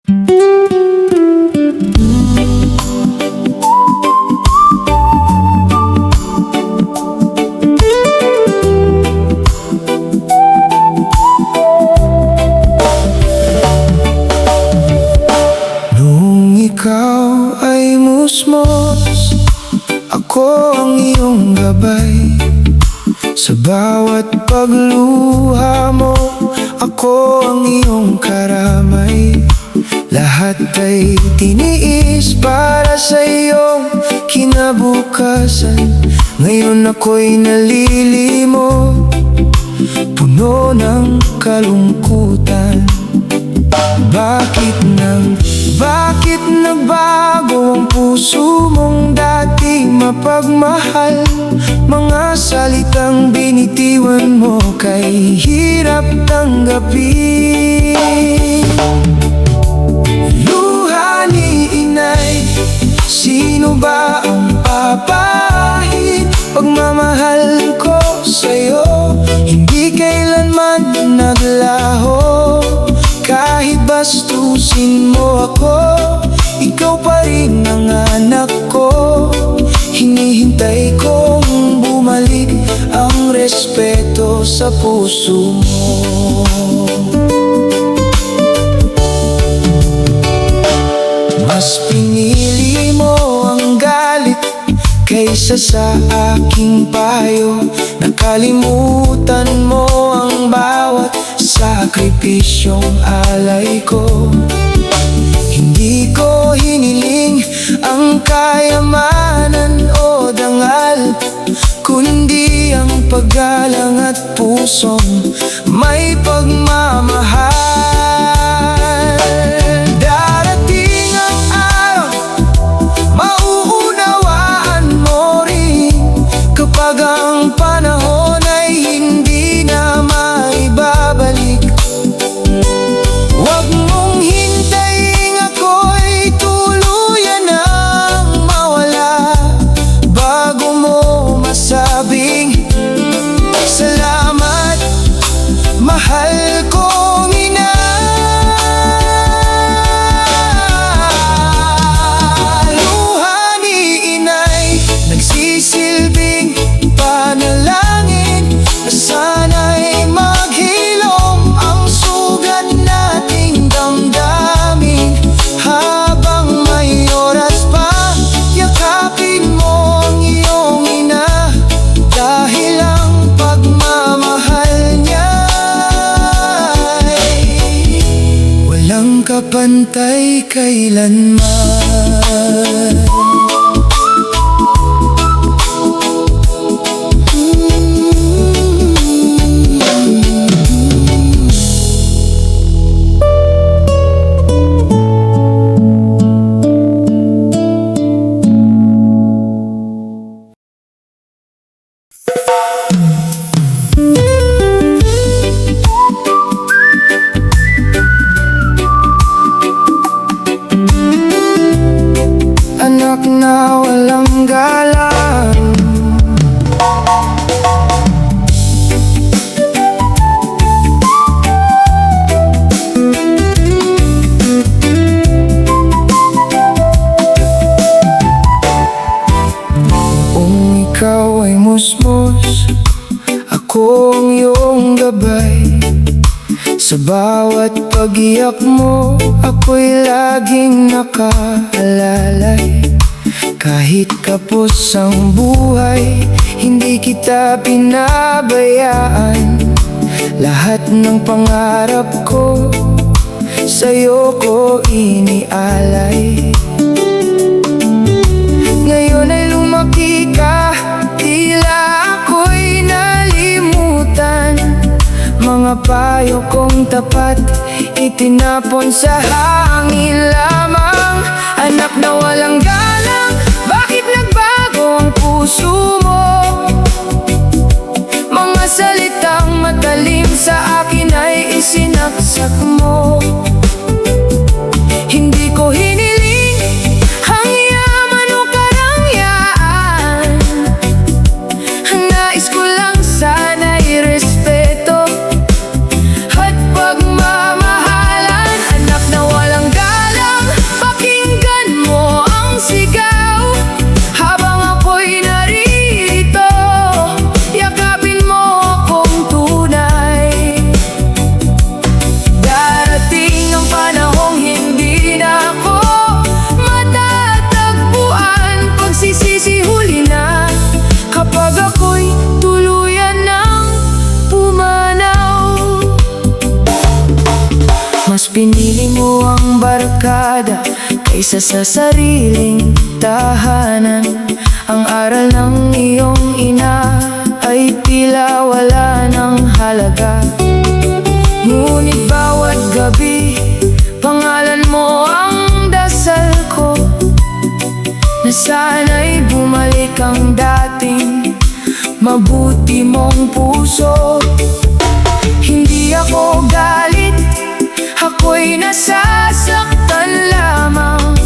Nung ikaw ay musmos, ako ang iyong gabay. Sa bawat pagluha mo, ako ang iyong karamay. Lahat ay tiniis para sa iyong kinabukasan. Ngayon ako'y nalilimo, puno ng kalungkutan. Bakit nagbago ang puso mong dati mapagmahal? Mga salitang binitiwan mo kay hirap tanggapin. Luha ni inay, sino ba ang papahid? Pagmamahal ko sa'yo, hindi kailanman naglaho. Kahit bastusin mo ako, ikaw pa rin ang anak ko. Hinihintay kong bumalik ang respeto sa puso mo. Mas pinili mo ang galit kaysa sa aking payo. Nakalimutan mo ang bawat sakripisyong alay ko. Hindi ko hiniling ang kayamanan o dangal, kundi ang paggalang at pusong may pagmamahal. Darating ang araw, mauunawaan mo rin, kapag ang panahon ay hindi na maibabalik. Huwag mong hintayin ako'y tuluyan nang mawala bago mo masabing salamat, mahal kong ina. Luha ni inay, nagsisilbing panalangin na sana'y maghilom ang sugat nating damdamin. Habang may oras pa, yakapin mo ang iyong ina, dahil ang pagmamahal niya ay walang kapantay kailanman. Anak na walang galang, kung ikaw ay musmos, ako ang iyong gabay. Sa bawat pag-iyak mo, ako'y laging nakaalalay. Kahit kapos ang buhay, hindi kita pinabayaan. Lahat ng pangarap ko, sa'yo ko inialay. Ngayon ay lumaki ka, tila ako'y nalimutan. Mga payo kong tapat, itinapon sa hangin lamang. Anak na walang galang, bakit nagbago ang puso mo? Mga salitang matalim sa akin ay isinaksak mo. Hindi ko hiniling ang yaman o karangyaan. Nais ko lang sana'y respeto at pagmamahalan. Anak na walang galang, barkada kaysa sa sariling tahanan. Ang aral ng iyong ina ay tila wala ng halaga. Ngunit bawat gabi, pangalan mo ang dasal ko, na sana'y bumalik ang dating mabuti mong puso. Hindi ako galit, ako'y nasasaktan lamang,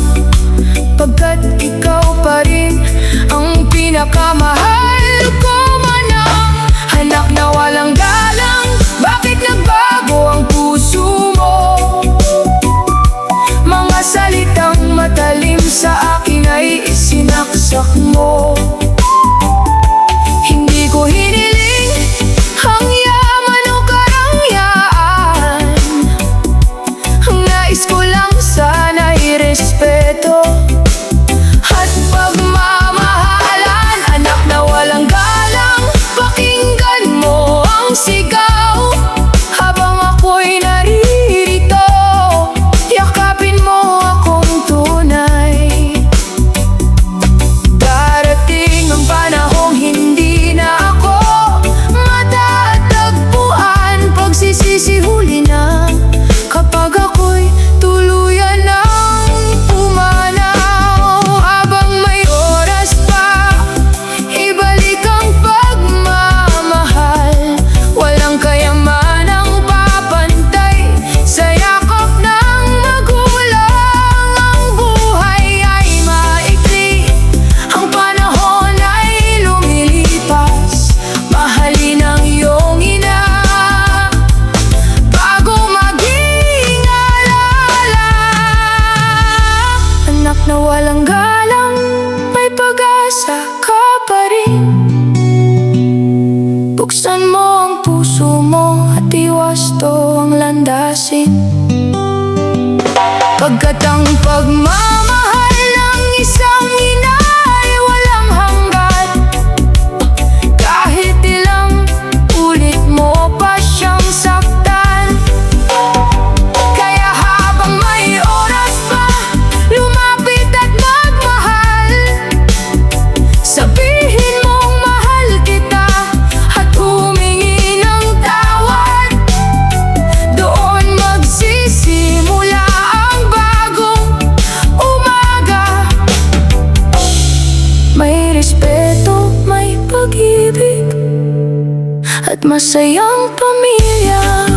pagkat ikaw pa rin ang pinakamahal ko manang. Anak na walang galang, bakit nagbago ang puso mo? Mga salitang matalim sa akin ay isinaksak mo. Hindi ko hiniling ang yaman o karangyaan, ang nais ko lang sana'y respeto at pagmamahalan. Anak na walang galang, pakinggan mo ang sigaw habang ako'y naririto. Yakapin mo akong tunay. Darating ang panahong hindi na ako matatagpuan, pagsisisihuli na kapag ako'y tuluyan ng pumanaw. Habang may oras pa, ibalik ang pagmamahal. Walang kayamanang papantay sa yakap ng magulang. Ang buhay ay maikli, ang panahon ay lumilipas. Mahalin ang iyong ina bago maging alala. Anak na walang galang, may pag-asa ka pa rin. Buksan mo ang puso mo at iwasto ang landasin, pagkat ang pagmamahal ng isang ina ay walang hanggan. Kahit ilang ulit mo pa siyang saktan, kaya habang may oras pa, lumapit at magmahal. Sabihin mong mahal kita at humingi ng tawad. Doon magsisimula ang bagong umaga. May respeto, may pag-ibig at masayang pamilya.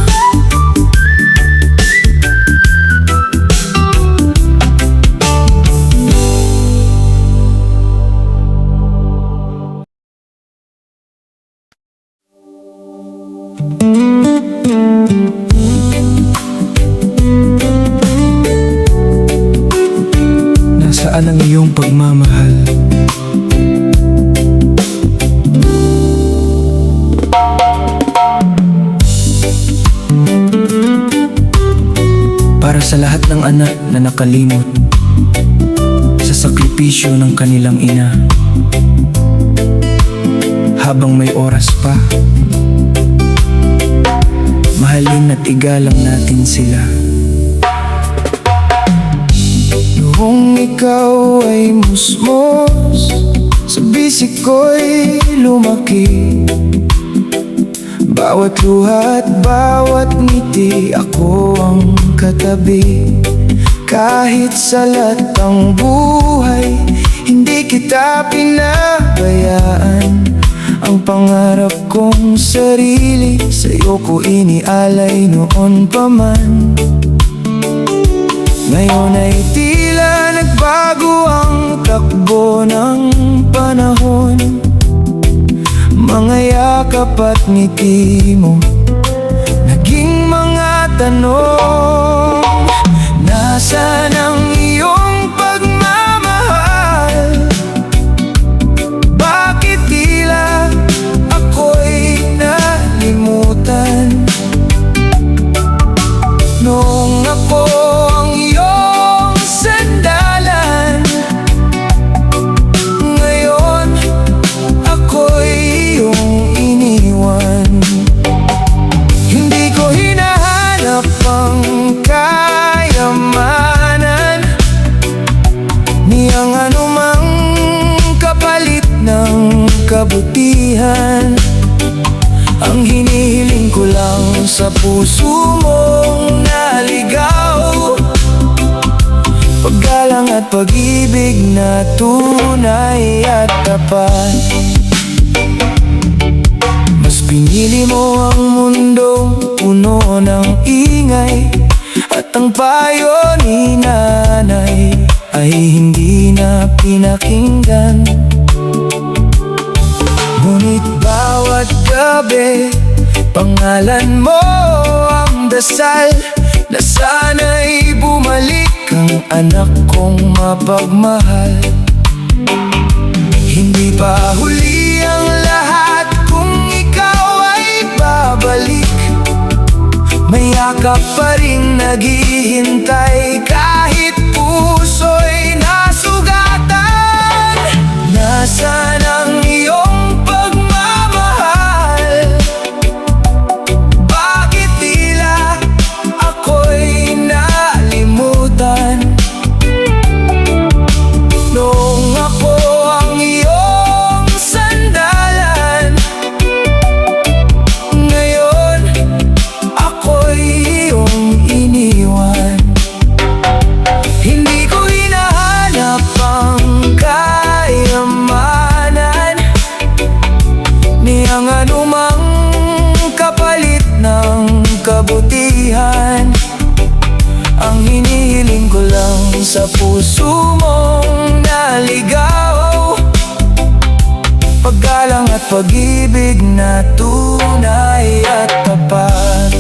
Nasaan ang iyong pagmamahal? Para sa lahat ng anak na nakalimot sa sakripisyo ng kanilang ina, habang may oras pa, mahalin at igalang natin sila. Noong ikaw ay musmos, sa bisig ko'y lumaki. Bawat luha at bawat ngiti, ako ang katabi. Kahit salat ang buhay, hindi kita pinabayaan. Ang pangarap kong sarili, sa'yo ko inialay noon pa man. Ngayon ay tila nagbago ang takbo ng panahon. Mga yakap at ngiti mo, naging mga tanong. Nasaan ang iyong pagmamahal? Bakit tila ako'y nalimutan? Noong ako ang iyong sandalan, ngayon ako'y iyong iniwan. Hindi ko hinahanap ang kayamanan, kabutihan. Ang hinihiling ko lang sa puso mong naligaw, paggalang at pag-ibig na tunay at tapat. Mas pinili mo ang mundong puno ng ingay, at ang payo ni nanay ay hindi na pinakinggan. Ngunit bawat gabi, pangalan mo ang dasal, na sana'y bumalik ang anak kong mapagmahal. Hindi pa huli ang lahat kung ikaw ay babalik. May yakap pa rin naghihintay kahit puso'y nasugatan. Nasaan ang iyong pagmamahal? Bakit tila ako'y nalimutan? Noong ako ang iyong sandalan, ngayon ako'y iyong iniwan. Hindi ko hinahanap ang kayamanan, ni ang anumang kapalit ng kabutihan. Ang hinihiling ko lang sa puso mong naligaw, paggalang at pag-ibig na tunay at tapat.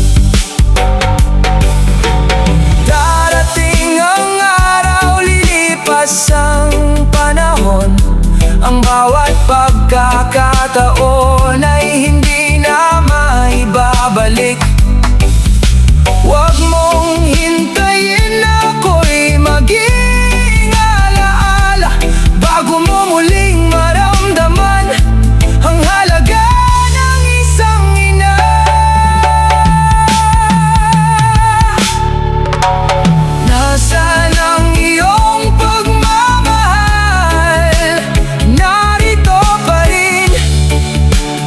Darating ang araw, lilipas ang panahon, ang bawat pagkakataon ay hindi na maibabalik. Huwag mong hintayin ako'y maging alaala bago mo muling maramdaman ang halaga ng isang ina. Nasaan ang iyong pagmamahal? Narito pa rin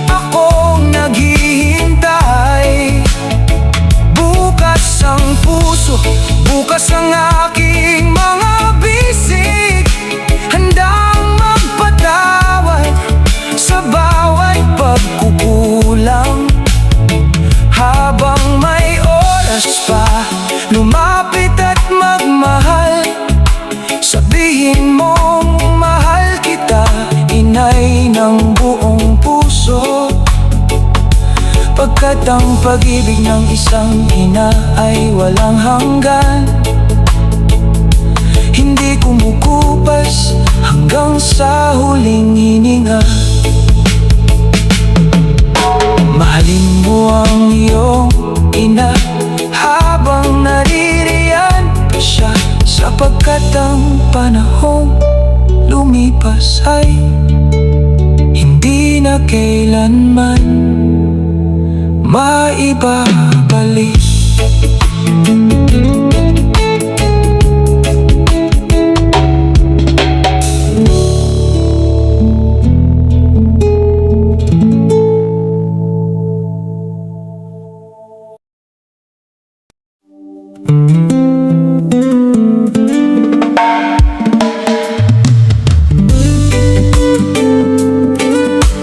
akong naghihintay. Bukas ang puso, bukas ang aking mga bisig, handang magpatawad sa bawat pagkukulang. Habang may oras pa, lumapit at magmahal. Sabihin mong mahal kita, inay ng buong puso. Pagkat ang pag-ibig ng isang ina ay walang hanggan, hindi kumukupas hanggang sa huling hininga. Mahalin mo ang iyong ina habang naririyan pa siya, sapagkat ang panahong lumipas ay hindi na kailanman maibabalik.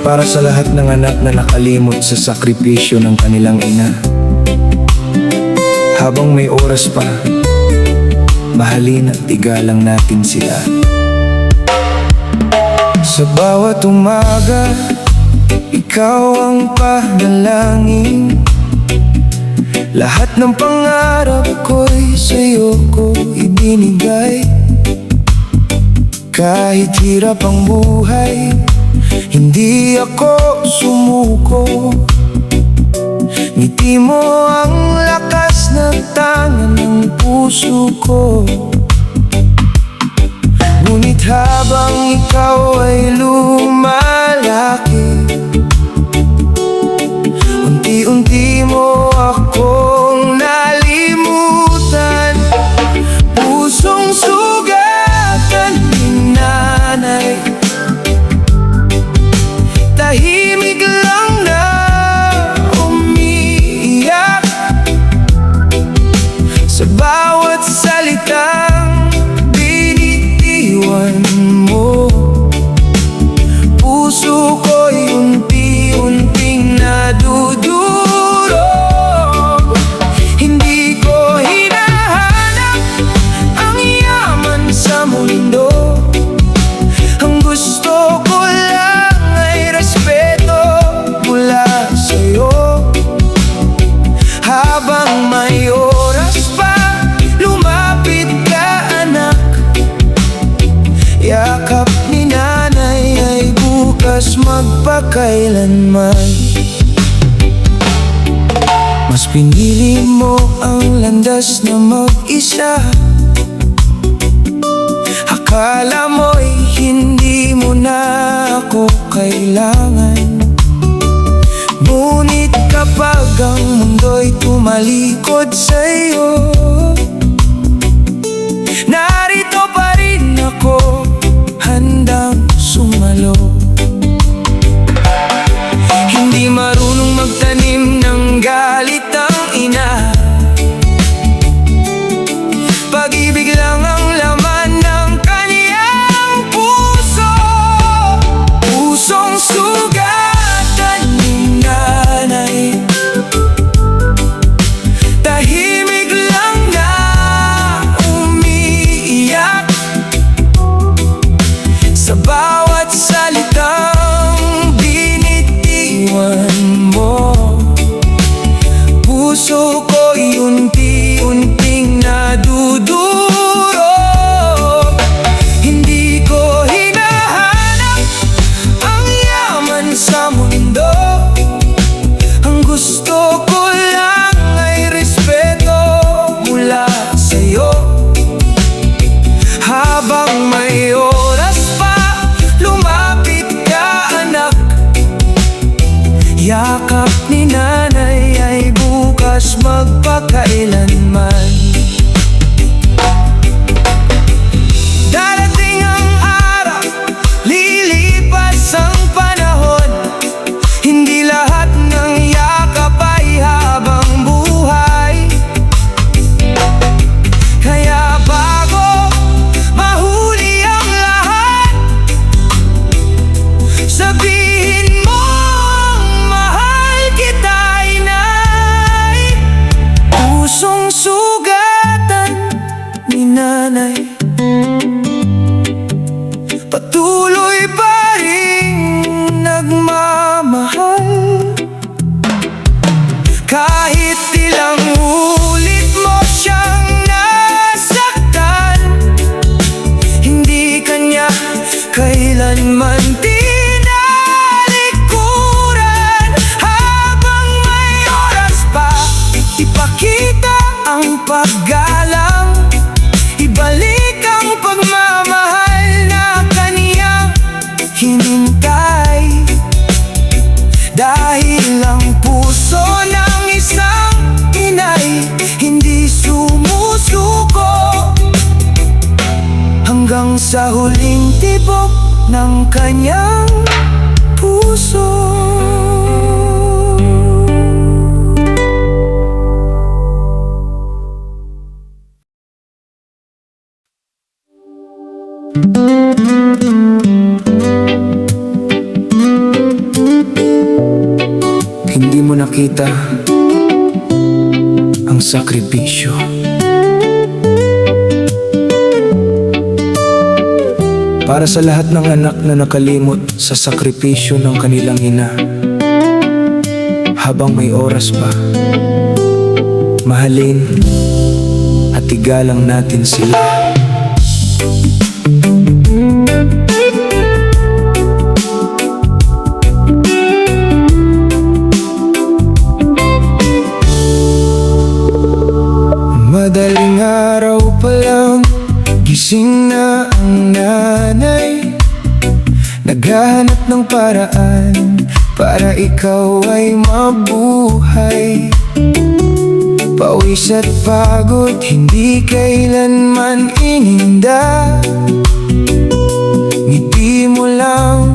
Para sa lahat ng anak na nakalimot sa sakripisyo ng kanilang ina, habang may oras pa, mahalin at igalang natin sila. Sa bawat umaga, ikaw ang panalangin. Lahat ng pangarap ko'y sa'yo ko ibinigay. Kahit hirap ang buhay, hindi ako sumuko. Ngiti mo ang lakas ng tangan ng puso ko. Ngunit habang ikaw ay lumalaki, unti-unti mo akong nalimutan. Pusong sugatan ni nanay, landas na mag-isa. Akala mo'y hindi mo na ako kailangan, ngunit kapag ang mundo'y tumalikod sa'yo, narito pa rin ako, handang sumalo. Hindi marunong magtanim ng galit ang ina, pag-ibig lang ang laman ng kaniyang puso. Pusong sugatan ni nanay, tahimik lang na umiiyak sa bawat salitang binitiwan mo. Puso ko'y unti-unting nadudurog. Hindi ko hinahanap ang yaman sa mundo, ang gusto ko lang ay respeto mula sa'yo. Habang may oras pa, lumapit ka anak, yakap ni nanay ay bukas magpakailanman. Darating ang araw, lilipas ang panahon, hindi lahat ng yakap ay habang buhay. Kaya bago mahuli ang lahat, sabihin mo mahal kita, inay. Pusong sugatan ni nanay, patuloy pa rin nagmamahal. Kahit ilang ulit mo siyang nasaktan, hindi kanya kailanman tinalikuran. Habang may oras pa, ipakita ang paggalang, ibalik ang pagmamahal na kaniyang hinintay. Dahil ang puso ng isang inay hindi sumusuko, hanggang sa huling tibok ng kanyang puso. Hindi mo nakita ang sakripisyo, para sa lahat ng anak na nakalimot sa sakripisyo ng kanilang ina. Habang may oras pa, mahalin at igalang natin sila. Madaling araw pa lang, gising na ang nanay, naghahanap ng paraan para ikaw ay mabuhay. Pawis at pagod, hindi kailanman ininda, ngiti mo lang,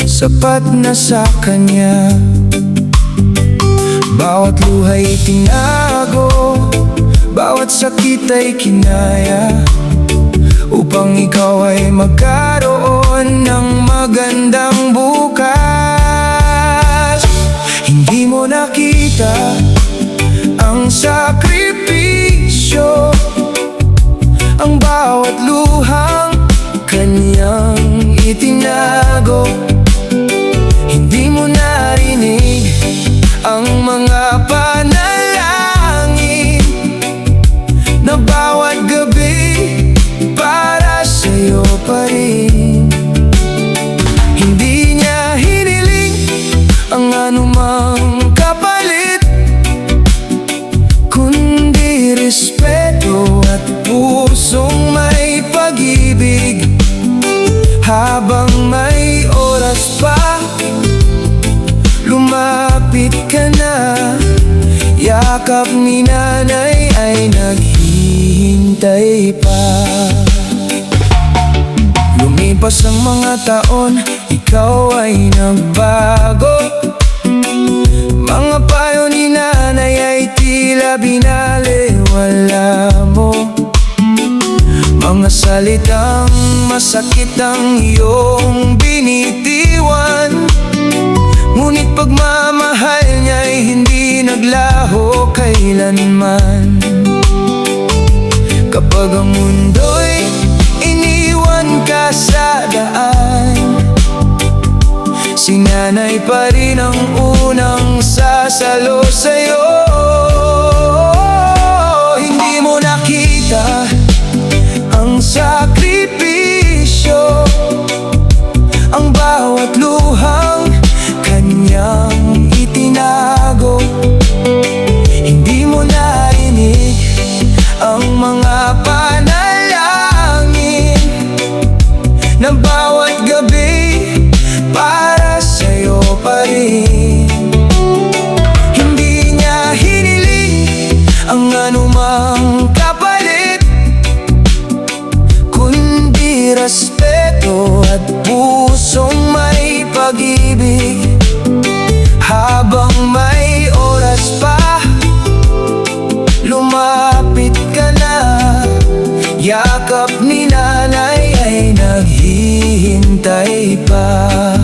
sapat na sa kanya. Bawat luha'y tinago, bawat sakit ay kinaya, upang ikaw ay magkaroon ng magandang bukas. Hindi mo nakita ang sakripisyo, ang bawat luhang kanyang itinago. Hindi mo narinig ang mga panalangin na bawat gabi para sa'yo pa rin. Hindi niya hiniling ang anumang kapalit, kundi Habang may oras pa, lumapit ka na. Yakap ni nanay ay naghihintay pa. Lumipas ang mga taon, ikaw ay nagbago. Mga payo ni nanay ay tila binaliwala mo. Mga salitang masakit ang iyong binitiwan, ngunit pagmamahal niya'y hindi naglaho kailanman. Kapag ang mundo'y iniwan ka sa daan, si nanay pa rin ang unang sasalo sa'yo. Hindi mo nakita ang sakripisyo, ang bawat luhang kanyang itinago. Hindi mo narinig ang mga panalangin na bawat gabi para sa'yo pa rin. Hindi niya hiniling ang anumang kapalit, kundi respeto at pusong may pag-ibig. Habang may oras pa, lumapit ka na. Yakap ni nanay ay naghihintay pa.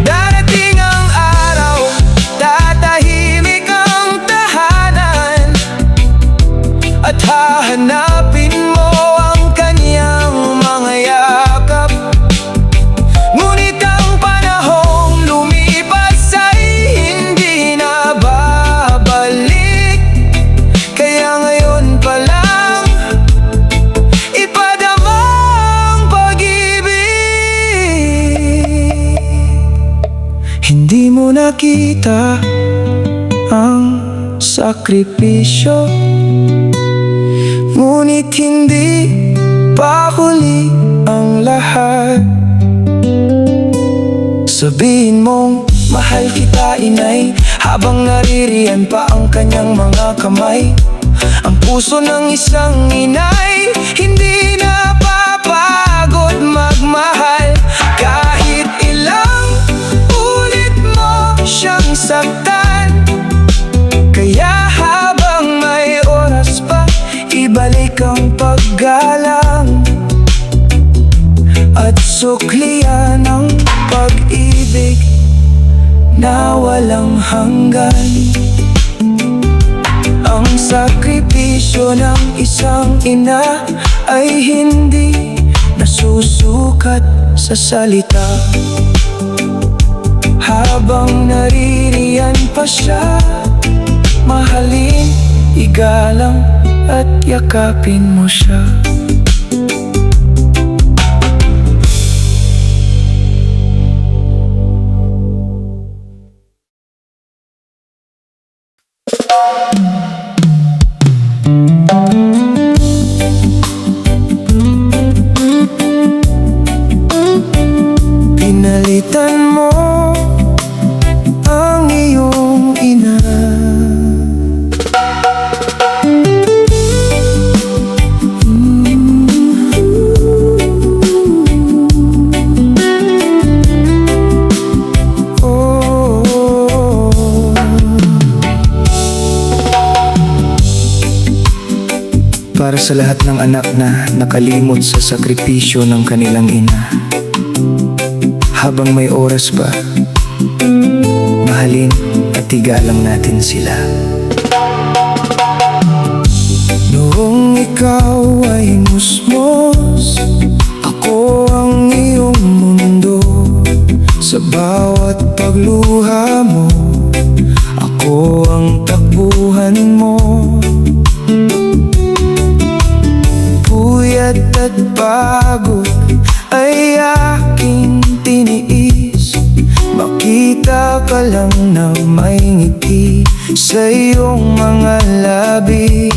Darating ang araw, tatahimik ang tahanan, at hahanapin mo ang kanyang mga yakap. Ngunit ang panahong lumipas ay hindi na babalik. Kaya ngayon pa lang ipadama ang pag-ibig. Hindi mo nakita ang sakripisyo, ngunit hindi pa huli ang lahat. Sabihin mong mahal kita, inay, habang naririyan pa ang kanyang mga kamay. Ang puso ng isang inay hindi napapagod magmahal. Kahit ilang ulit mo siyang saktan, kaya habang may oras pa, ibalik ang paggalang at suklian ang pag-ibig na walang hanggan. Ang sakripisyo ng isang ina ay hindi nasusukat sa salita. Habang naririyan pa siya, mahalin, igalang at yakapin mo siya. Pinalitan mo ang iyong ina. Para sa lahat ng anak na nakalimot sa sakripisyo ng kanilang ina, habang may oras pa, mahalin at igalang natin sila. Noong ikaw ay musmos, ako ang iyong mundo. Sa bawat pagluha mo, ako ang takbuhan mo. Puyat at pagod ay aking tiniis. Makita ka lang na may ngiti sa iyong mga labi.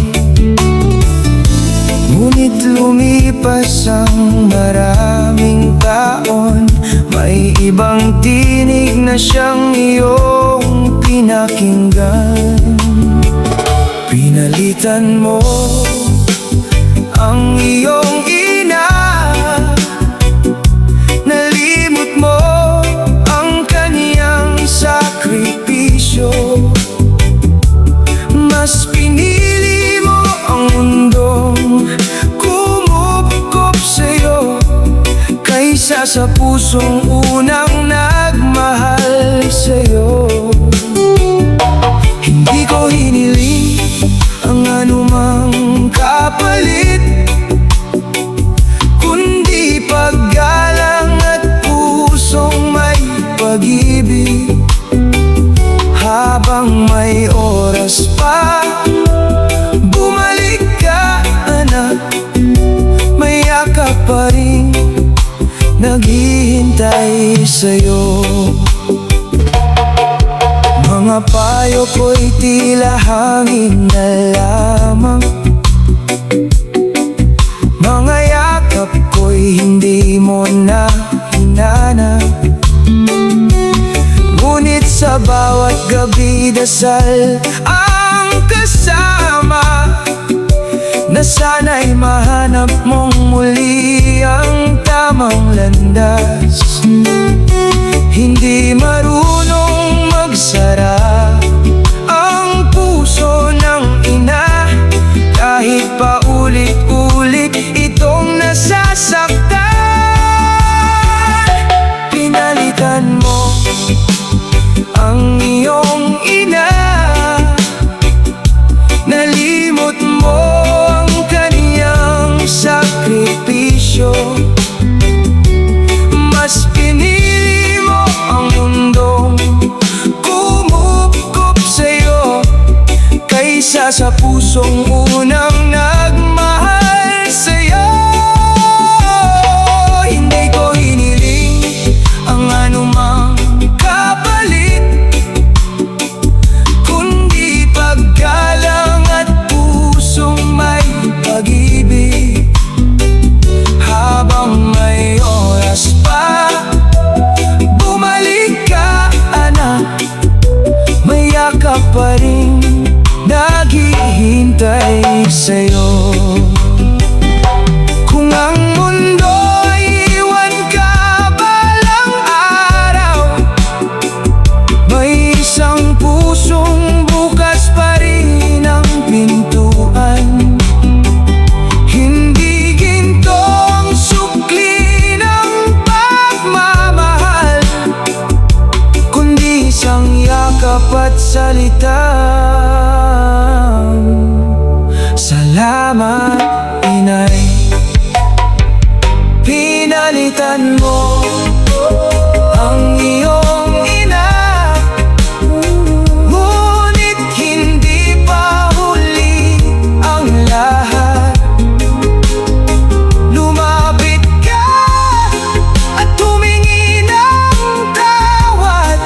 Ngunit lumipas ang maraming taon, may ibang tinig na siyang iyong pinakinggan. Pinalitan mo ang iyong ina, nalimot mo ang kaniyang sakripisyo. Mas pinili mo ang mundong kumupkop sa'yo kaysa sa pusong unang nagmahal sa'yo. Hindi ko hiniling ang anumang kapalit, kundi paggalang at pusong may pag-ibig. Habang may oras pa, bumalik ka anak, may yakap pa rin naghihintay sa'yo. Mga payo ko'y tila hangin na lamang, mga yakap ko'y hindi mo na hinanap. Ngunit sa bawat gabi dasal ang kasama, na sana'y mahanap mong muli ang tamang landas. Hindi marunong magsara ang puso ng ina, kahit paulit-ulit itong nasasaktan. Pinalitan mo ang iyong ina, nalimot mo ang kaniyang sakripisyo. Mas pinili mo ang mundong kumupkop sa'yo kaysa sa pusong unang nagmahal sa'yo. Hindi ko hiniling ang anumang kapalit, kundi paggalang at pusong may pag-ibig. Habang may oras pa, bumalik ka anak, may yakap pa rin naghihintay sa'yo. Kung ang mundo ay iwan ka balang araw, may isang pusong bukas pa rin ang pintuan. Hindi ginto ang sukli ng pagmamahal, kundi isang yakap at salitang salamat, inay. Pinalitan mo ang iyong ina, ngunit hindi pa huli ang lahat. Lumapit ka at humingi ng tawad,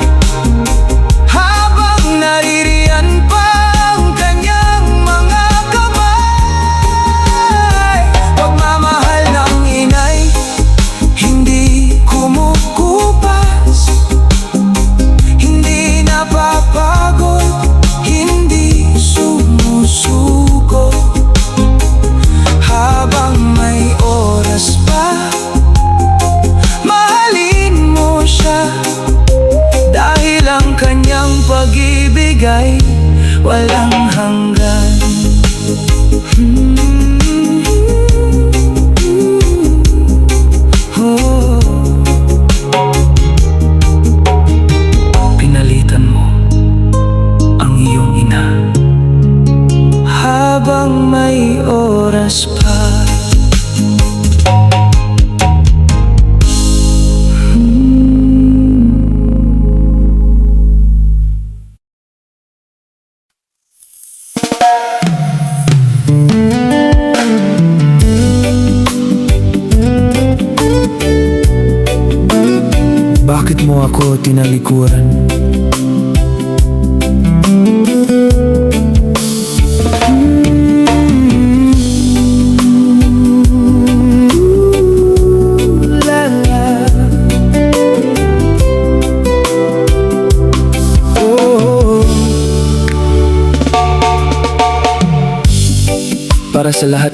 habang naririyan pa ang kanyang mga kamay. Pagmamahal ng inay hindi kumukupas, hindi napapagod, hindi sumusuko. Habang may oras pa, mahalin mo siya, dahil ang kanyang pag-ibig ay walang hanggan. Oh. Pinalitan mo ang iyong ina, habang may oras pa. Bakit mo ako tinalikuran?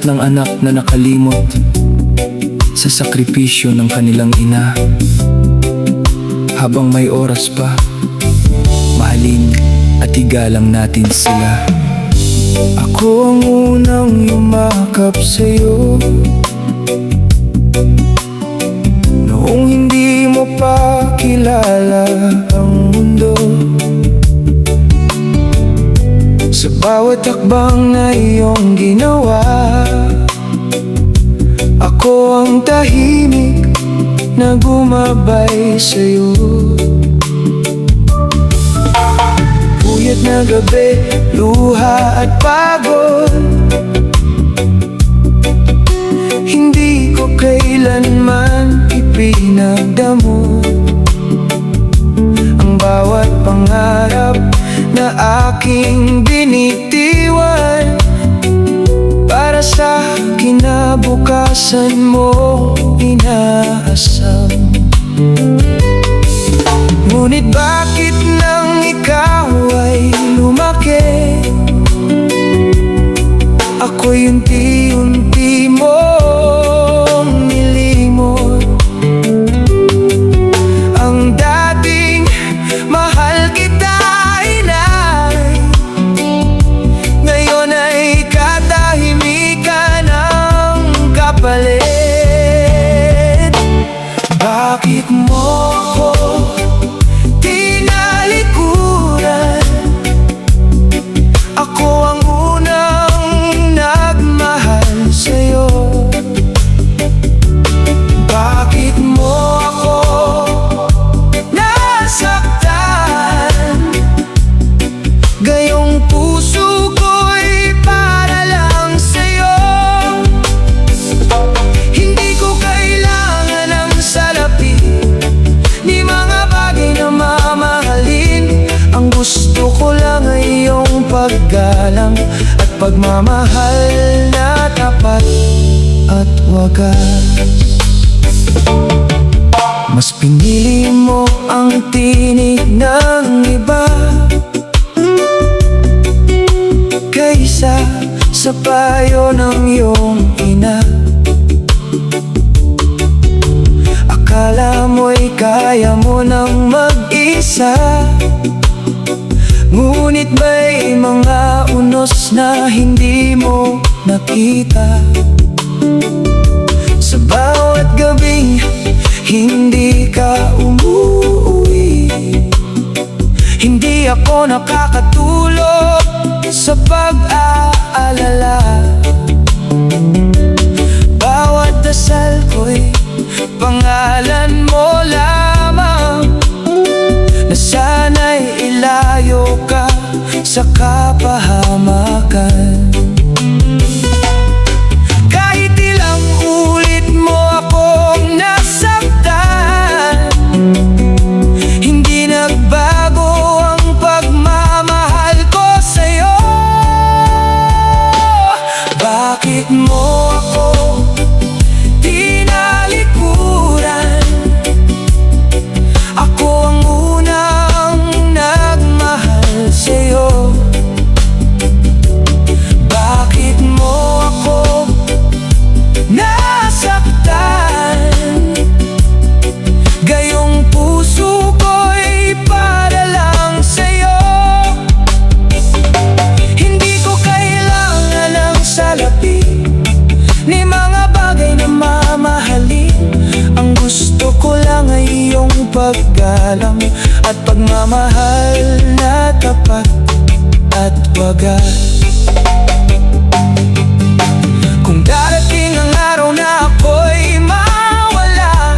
ng anak na nakalimot sa sakripisyo ng kanilang ina. Habang may oras pa, mahalin at igalang natin sila. Ako ang unang yumakap sa'yo noong hindi mo pa kilala ang mundo. Sa bawat hakbang na iyong ginawa, ako ang tahimik na gumabay sa'yo. Puyat na gabi, luha at pagod, hindi ko kailanman ipinagdamot ang bawat pangarap na aking binitiwan para sa kinabukasan mo inaasam. Ngunit bakit nang ikaw ay lumaki, ako'y unti-unti mong nilimot. Ang dating mahal kita, inay, ngayon ay katahimikan ang kapalit. Bakit mo ako tinalikuran? Ako ang unang nagmahal sa'yo. Bakit mo ako nasaktan? Gayong puso ko'y para lang sa'yo. Hindi ko kailangan ng salapi ni mga bagay na mamahalin. Ang gusto ko lang ay iyong paggalang at pagmamahal na tapat at wagas. Mas pinili mo ang tinig ng iba kaysa sa payo ng iyong ina. Akala mo'y kaya mo nang mag-isa, ngunit may mga unos na hindi mo nakita. Sa bawat gabing hindi ka umuwi, hindi ako nakakatulog sa pag-aalala. Bawat dasal ko'y pangalan mo lamang, na sana'y ilayo ka sa kapahamakan. Kahit ilang ulit mo akong nasaktan, hindi nagbago ang pagmamahal ko sa'yo. Bakit mo ako tinalikuran? Ako ang unang nagmahal sa'yo. Bakit mo ako nasaktan? Gayong puso ko'y para lang sa'yo. Hindi ko kailangan ng salapi ni mga bagay na mamahalin. Ang gusto ko lang ay iyong paggalang at pagmamahal na tapat at wagas. Kung darating ang araw na ako'y mawala,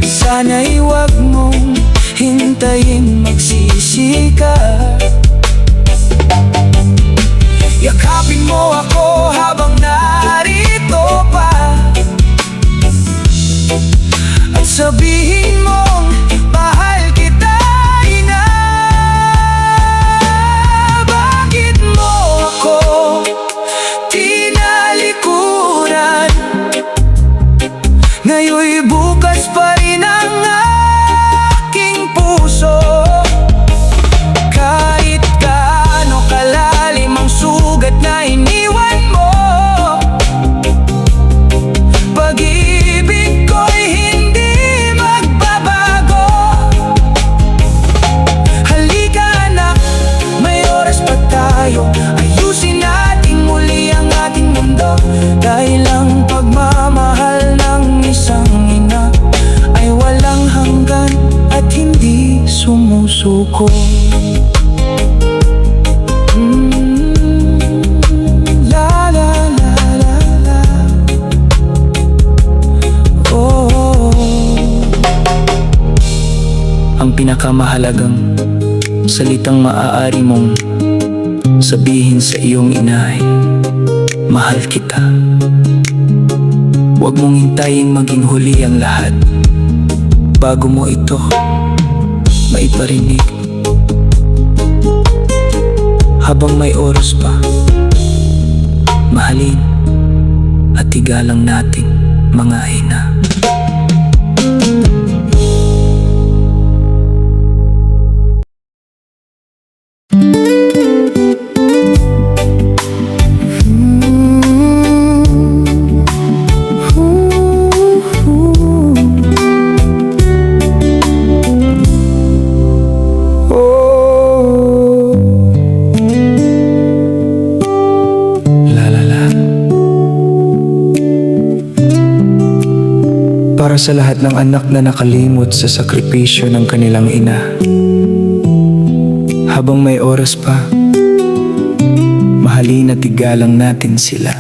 sana'y huwag mong hintayin magsisikat. Yakapin mo ako habang narito pa, at sabihin mong mahal kita, inay. puso ko. La la la la la. Oh. Ang pinakamahalagang salitang maaari mong sabihin sa iyong ina ay, mahal kita. Huwag mong hintayin maging huli ang lahat bago mo ito maiparinig. Habang may oras pa, mahalin at igalang nating mga ina. Para sa lahat ng anak na nakalimot sa sakripisyo ng kanilang ina. Habang may oras pa, mahalin at igalang natin sila.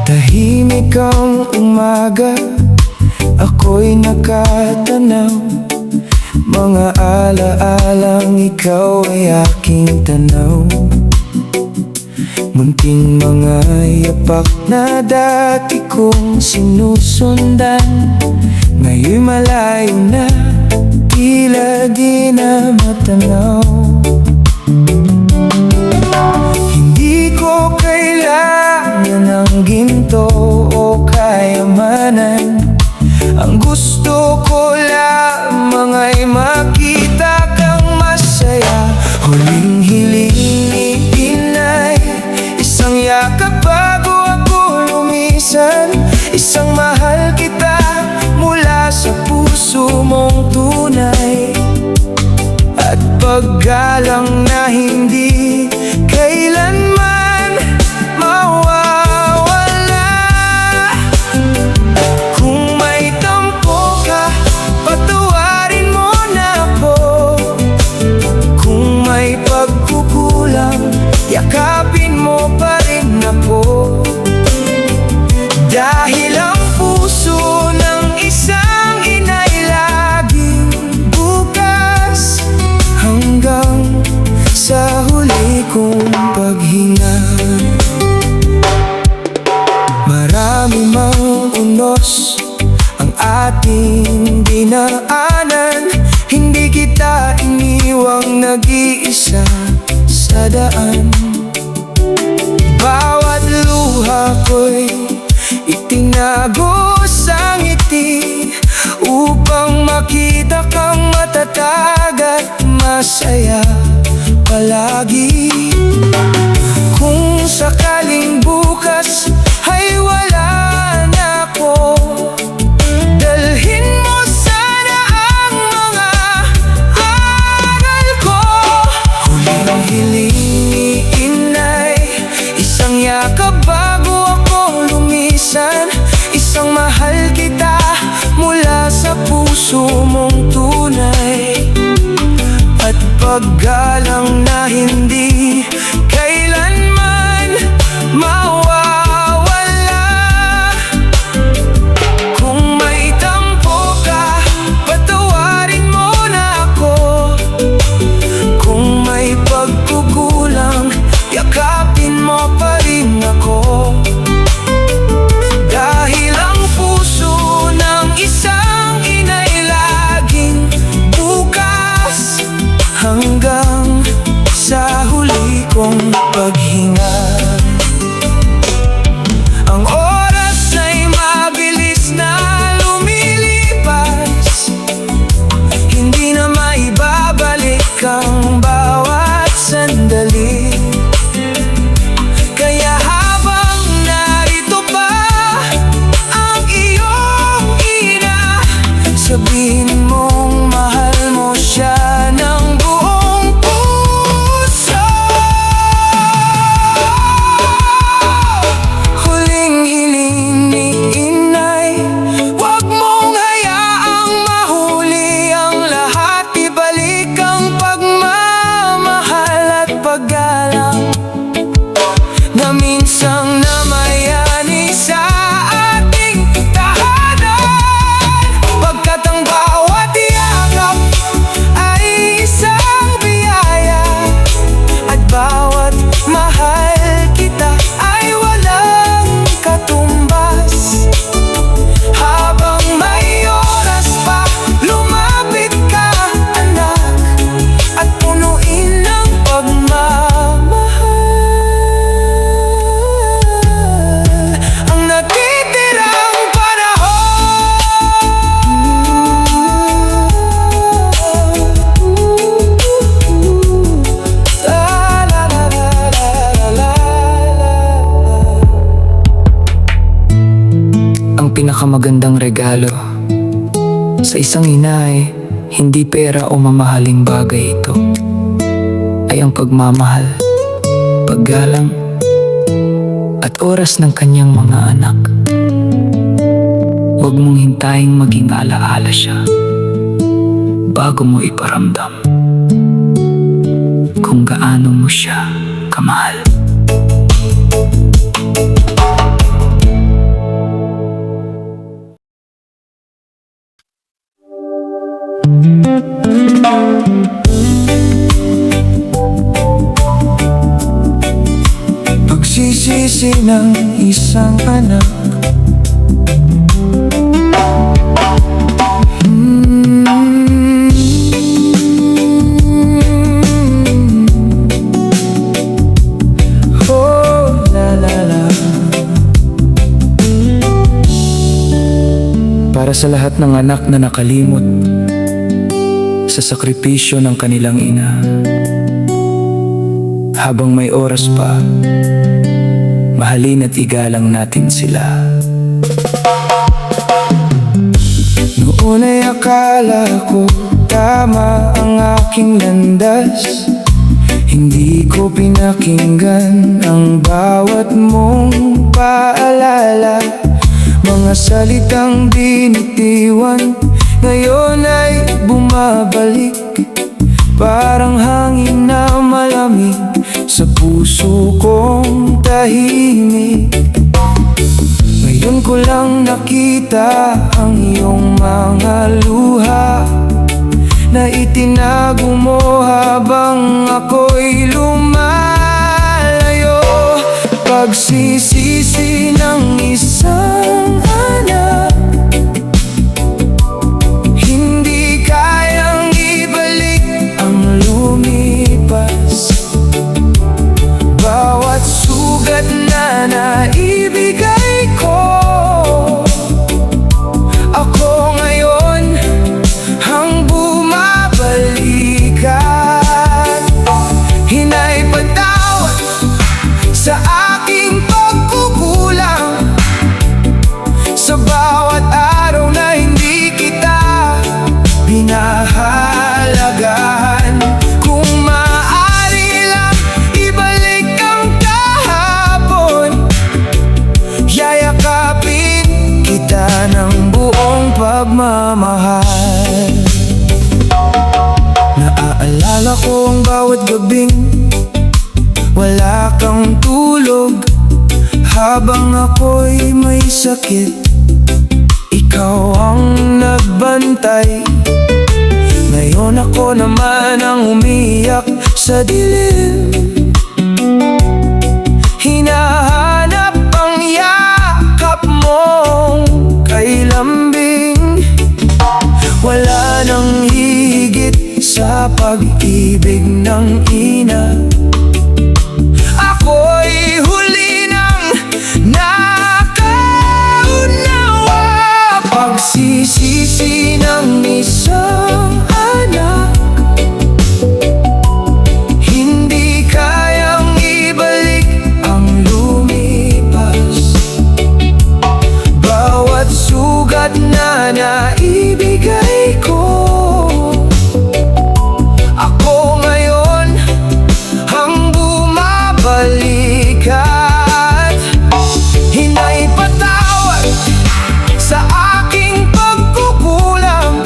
Tahimik ang umaga, ako'y nakatanaw. Mga ala-alang ikaw ay aking tanaw. Munting mga yapak na dati kong sinusundan, ngayon'y malayo na, tila di na matanaw. Hindi ko kailangan ng ginto o kayamanan. Ang gusto ko lamang ay makita kang masaya. Huling hiling ni inay, isang yakap bago ako lumisan. Isang mahal kita mula sa puso mong tunay. At paggalang na hindi kailanman mawawala. Kung may tampo ka, patawarin mo na ako. Kung may pagkukulang, yakapin mo pa rin ako. Dahil ang puso ng isang ina'y laging bukas, hanggang sa huli kong paghinga. Marami mang unos ang ating dinaanan, hindi kita iniwang nag-iisa sa daan. Bawat luha ko'y itinago sa ngiti, upang makita kang matatag at masaya palagi. Kung sakaling bukas ay wala na ako, dalhin mo sana ang mga aral ko. Huling hiling ni inay, isang yakap bago ako lumisan. Isang mahal kita mula sa puso mong tunay. At paggalang na hindi kailanman mawawala. Kung may tampo ka, patawarin mo na ako. Kung may pagkukulang, yakapin mo pa rin ako. Dahil ang puso ng isang ina'y laging bukas, hanggang sa huli kong paghinga. Ang oras ay mabilis na lumilipas, hindi na maibabalik ang bawat sandali. Kaya habang narito pa ang iyong ina, sabihin mong mahal mo siya ng buong puso. pinakamagandang regalo sa isang ina ay hindi pera o mamahaling bagay ito, ay ang pagmamahal, paggalang, at oras ng kanyang mga anak. Huwag mong hintaying maging alaala siya bago mo iparamdam kung gaano mo siya kamahal. Pagsisisi ng isang anak. Oh, la la la. Para sa lahat ng anak na nakalimot sa sakripisyo ng kanilang ina, habang may oras pa, mahalin at igalang natin sila. Noon ay akala ko tama ang aking landas, hindi ko pinakinggan ang bawat mong paalala. Mga salitang binitiwan ngayon ay bumabalik, parang hangin na malamig sa puso kong tahimik. Ngayon ko lang nakita ang iyong mga luha na itinago mo habang ako'y lumalayo. Pagsisisi ng isang anak, hindi kayang ibalik ang lumipas. Bawat sugat na naibigay ko, ako ngayon ang bumabalikan. Hinay patawad sa aking pagkukulang, sa bawat araw na hindi kita pinahalagahan. Kung maaari lang ibalik ang kahapon, yayakapin kita ng buong pagmamahal. Naaalala ko ang bawat gabing wala kang tulog, habang ako'y may sakit, ikaw ang nagbantay. Ngayon ako naman ang umiyak sa dilim, hinahanap ang yakap mong kay lambing. Wala nang higit sa pag-ibig ng ina. Ako'y huli ng nakaunawa. Pagsisisi ng isang anak, hindi kayang ibalik ang lumipas. Bawat sugat na naibigay ko, ako ngayon ang bumabalikan. Hinay patawad sa aking pagkukulang,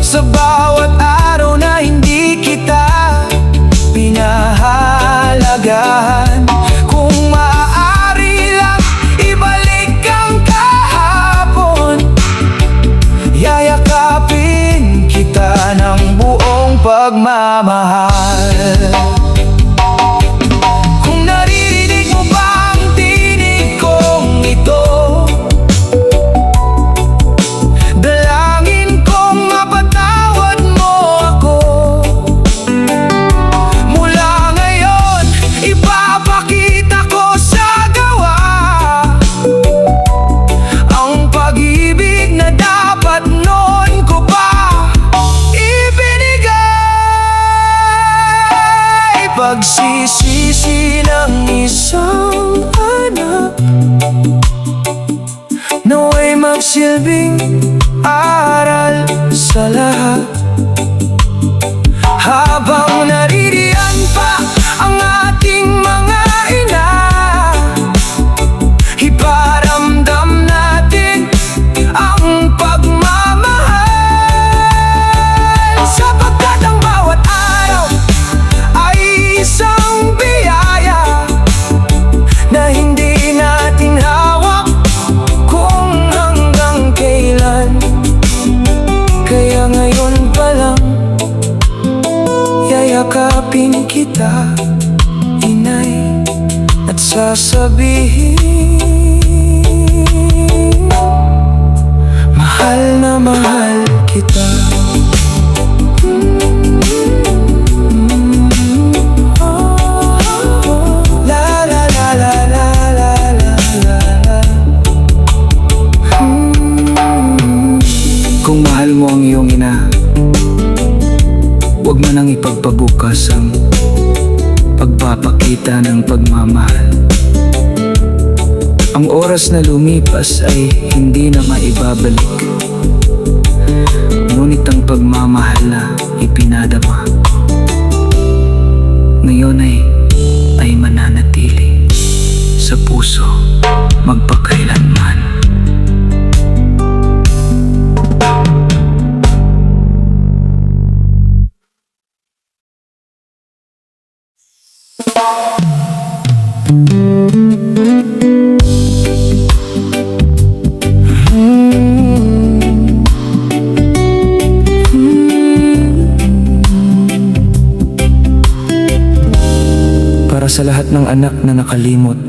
sa bawat araw na hindi kita pinahalagahan. Kung maaari lang ibalik ang kahapon, yayakapin kita ng buong pagmamahal. Kung naririnig mo ba ang tinig kong ito, dalangin kong mapatawad mo ako. Mula ngayon, ipapakita ko sa gawa ang pag-ibig na dapat noon ko pa ibinigay. nagsisilbing aral sa lahat. Habang naririyan pa ang ating mga ina, iparamdam natin ang pagmamahal, sapagkat ang bawat araw ay isang biyaya na hindi natin hawak kung hanggang kailan. Kaya ngayon pa lang yayakapin kita, inay, at sasabihin, mahal na mahal kita. La la la la la la la la la. Kung mahal mo ang iyong ina, huwag mo nang ipagpabukas ang pagpapakita ng pagmamahal. Ang oras na lumipas ay hindi na maibabalik, ngunit ang pagmamahal na ipinadama ngayon ay mananatili sa puso magpakailanman. Para sa lahat ng anak na nakalimot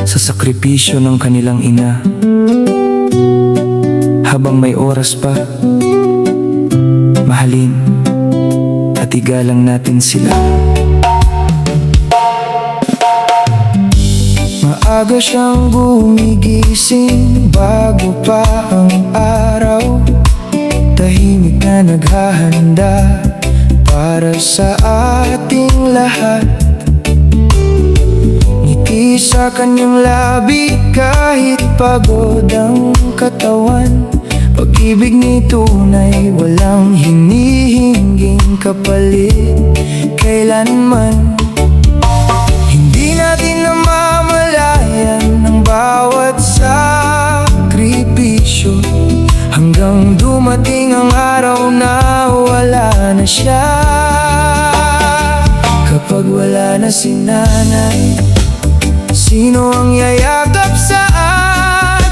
sa sakripisyo ng kanilang ina, habang may oras pa, mahalin at igalang natin sila. Maaga siyang gumigising bago pa ang araw, tahimik na naghahanda para sa ating lahat. Ngiti sa kanyang labi kahit pagod ang katawan, pag-ibig ni tunay walang hinihingging kapalit kailanman. Hindi natin namamalayan ang bawat sakripisyo, hanggang dumating ang araw na wala na siya. Kapag wala na si nanay, sino ang yayakap sa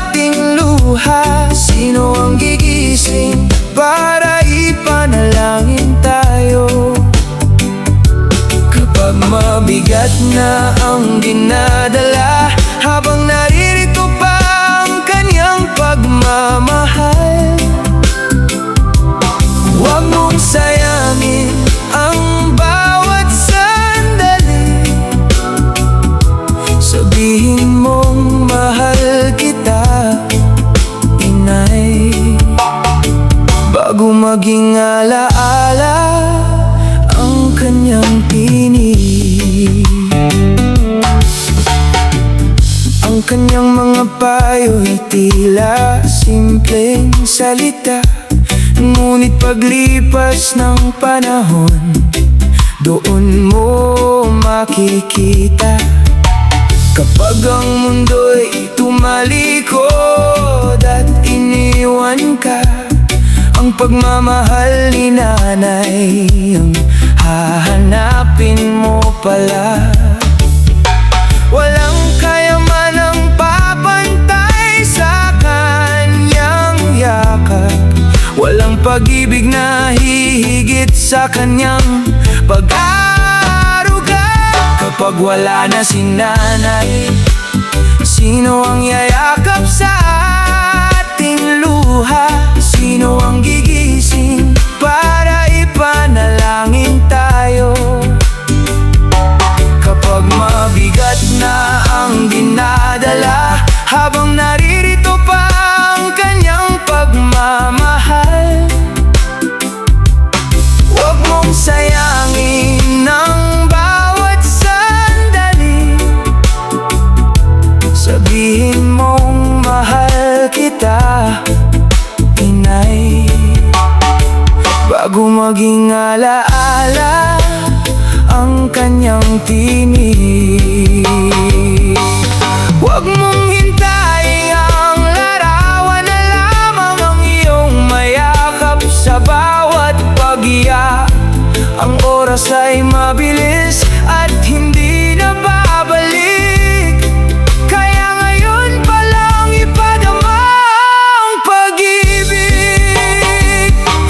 ating luha? Sino ang gigising para ipanalangin tayo? Kapag mabigat na ang dinadala, habang naririto pa ang kanyang pagmamahal, huwag mong sayangin ang bawat sandali. Sabihin mong mahal kita, inay, bago maging alaala ang kanyang tinig. Ang kanyang mga payo'y tila simpleng salita, ngunit paglipas ng panahon, doon mo makikita. Kapag ang mundo'y tumalikod at iniwan ka, ang pagmamahal ni nanay ang hahanapin mo pala. Walang kayaman ang papantay sa kanyang yakap, walang pag-ibig na hihigit sa kanyang pag-aaruga. Kapag wala na si nanay, sino ang yayakap sa ating luha? Sino ang gigising para ipanalangin tayo? Kapag mabigat na ang dinadala, habang naririto pa ang kanyang pagmamahal, huwag mong sayangin ang bawat sandali. Sabihin mong mahal kita, maging alaala ang kanyang tinig. Huwag mong hintayin ang larawan na lamang ang iyong mayakap sa bawat pag-iyak. Ang oras ay mabilis at hindi na babalik, kaya ngayon pa lang ipadama ang pag-ibig.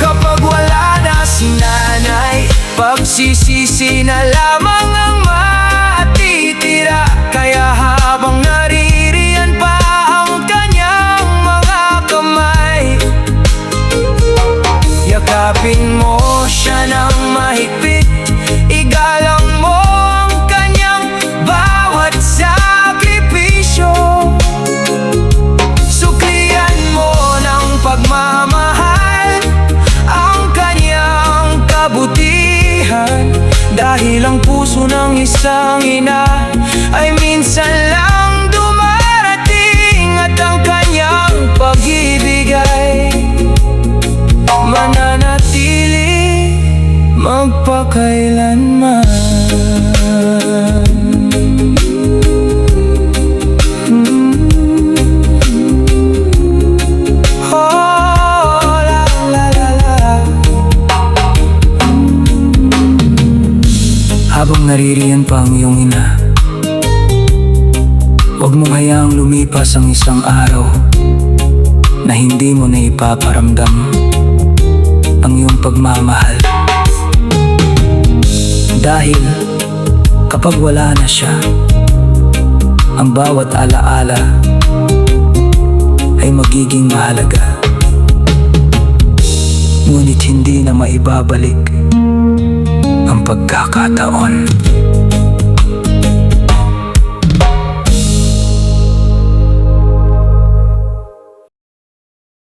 Kapag wala na si nanay, pagsisisi na lamang ang matitira. Kaya habang naririyan pa ang kanyang mga kamay, yakapin mo siya ng mahigpit, igalang mo ang kanyang bawat sakripisyo. Suklian mo ng pagmamahal ang kanyang kabutihan, dahil ang puso ng isang ina ay minsan lang dumarating, at ang kanyang pag-ibig ay mananatili magpakailanman. Oh, la la la la. Habang naririyan pa ang iyong ina, huwag mong hayaang lumipas ang isang araw na hindi mo na ipaparamdam ang iyong pagmamahal. Dahil kapag wala na siya, ang bawat alaala ay magiging mahalaga, ngunit hindi na maibabalik ang pagkakataon.